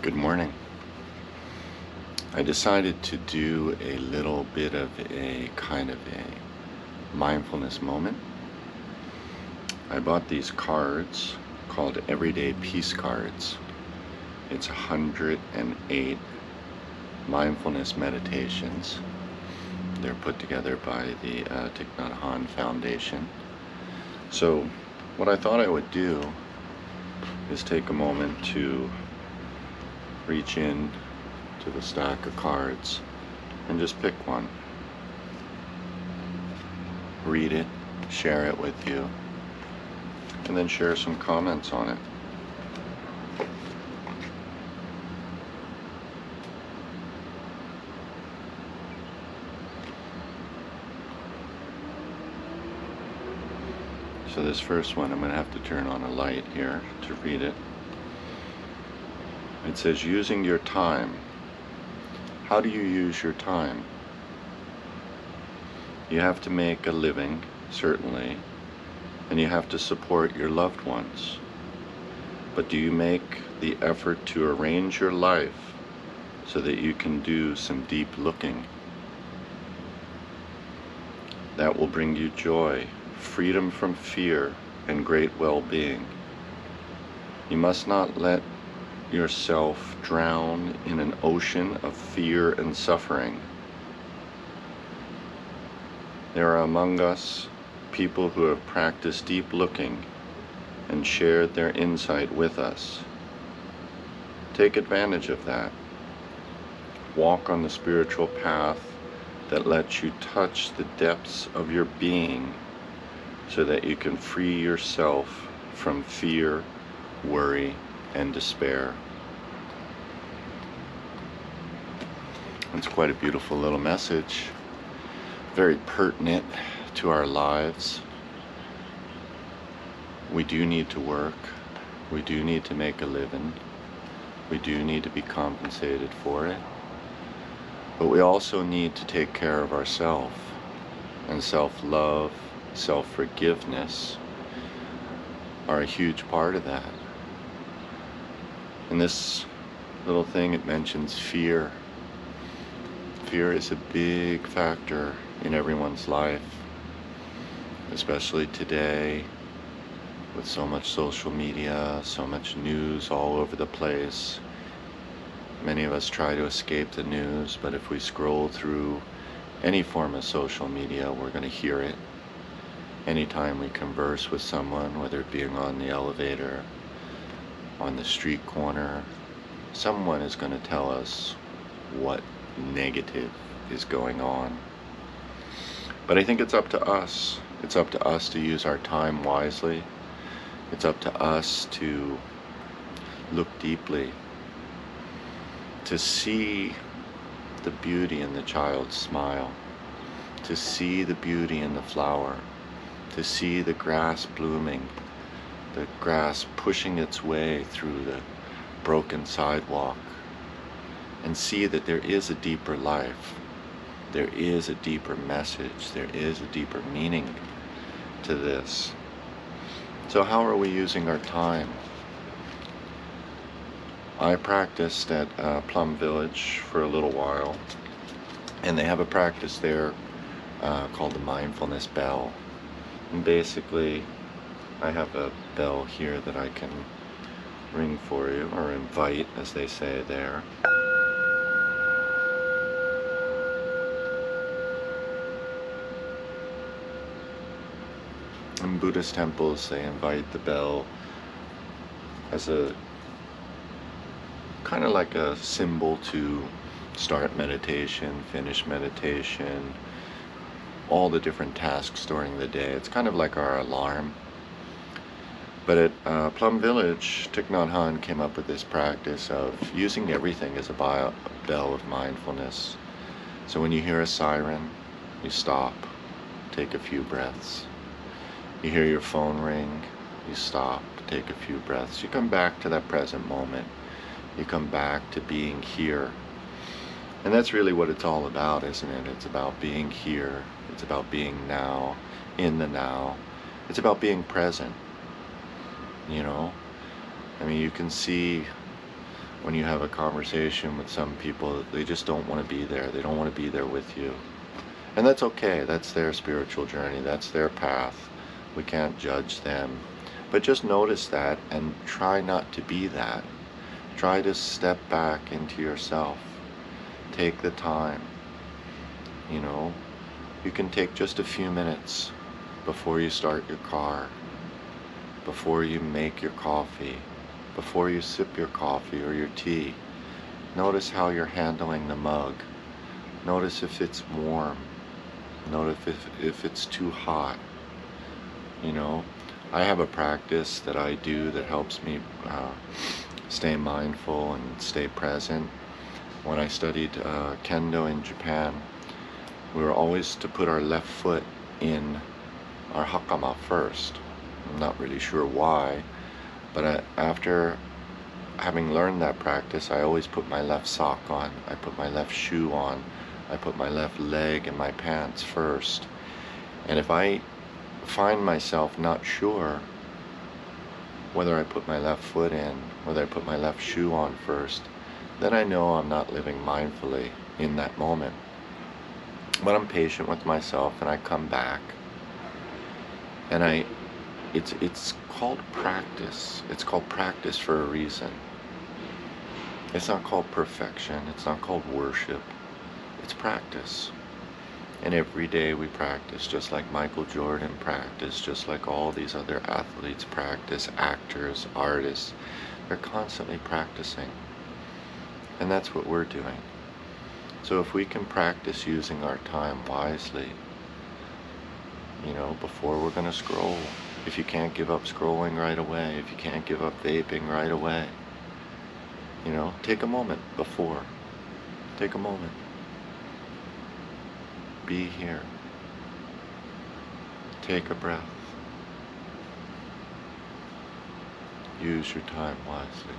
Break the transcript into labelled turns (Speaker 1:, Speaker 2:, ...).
Speaker 1: Good morning. I decided to do a little bit of a kind of a mindfulness moment. I bought these cards called Everyday Peace Cards. It's 108 mindfulness meditations. They're put together by the Thich Nhat Foundation. So what I thought I would do is take a moment to reach in to the stack of cards and just pick one. Read it, share it with you, and then share some comments on it. So this first one, I'm going to have to turn on a light here to read it. It says, using your time. How do you use your time? You have to make a living, certainly, and you have to support your loved ones. But do you make the effort to arrange your life so that you can do some deep looking? That will bring you joy, freedom from fear, and great well-being. You must not let yourself drown in an ocean of fear and suffering. There are among us people who have practiced deep looking and shared their insight with us. Take advantage of that. Walk on the spiritual path that lets you touch the depths of your being so that you can free yourself from fear, worry, and despair. It's quite a beautiful little message, very pertinent to our lives. We do need to work, we do need to make a living, we do need to be compensated for it, but we also need to take care of ourselves, and self-love, self-forgiveness are a huge part of that. In this little thing, it mentions fear. Fear is a big factor in everyone's life, especially today with so much social media, so much news all over the place. Many of us try to escape the news, but if we scroll through any form of social media, we're going to hear it. Anytime we converse with someone, whether it being on the elevator, on the street corner, someone is going to tell us what negative is going on. But I think it's up to us. It's up to us to use our time wisely. It's up to us to look deeply, to see the beauty in the child's smile, to see the beauty in the flower, to see the grass blooming, the grass pushing its way through the broken sidewalk, and see that there is a deeper life, there is a deeper message, there is a deeper meaning to this. So how are we using our time? I practiced at Plum Village for a little while, and they have a practice there called the Mindfulness Bell. And basically, I have a bell here that I can ring for you, or invite, as they say there. In Buddhist temples, they invite the bell as a kind of like a symbol to start meditation, finish meditation, all the different tasks during the day. It's kind of like our alarm. But at Plum Village, Thich Nhat Hanh came up with this practice of using everything as a bell of mindfulness. So when you hear a siren, you stop, take a few breaths. You hear your phone ring, you stop, take a few breaths. You come back to that present moment. You come back to being here. And that's really what it's all about, isn't it? It's about being here. It's about being now, in the now. It's about being present, you know? I mean, you can see when you have a conversation with some people, they just don't want to be there. They don't want to be there with you. And that's okay. That's their spiritual journey. That's their path. We can't judge them. But just notice that and try not to be that. Try to step back into yourself. Take the time. You know, you can take just a few minutes before you start your car, before you make your coffee, before you sip your coffee or your tea. Notice how you're handling the mug. Notice if it's warm. Notice if it's too hot. You know, I have a practice that I do that helps me stay mindful and stay present. When I studied kendo in Japan, we were always to put our left foot in our hakama first. I'm not really sure why, but after having learned that practice, I always put my left sock on, I put my left shoe on, I put my left leg in my pants first. And if I find myself not sure whether I put my left foot in, whether I put my left shoe on first, then I know I'm not living mindfully in that moment. But I'm patient with myself and I come back. And it's called practice. It's called practice for a reason. It's not called perfection. It's not called worship. It's practice. And every day we practice, just like Michael Jordan practiced, just like all these other athletes practice, actors, artists. They're constantly practicing. And that's what we're doing. So if we can practice using our time wisely, you know, before we're going to scroll, if you can't give up scrolling right away, if you can't give up vaping right away, you know, take a moment before. Take a moment. Be here. Take a breath. Use your time wisely.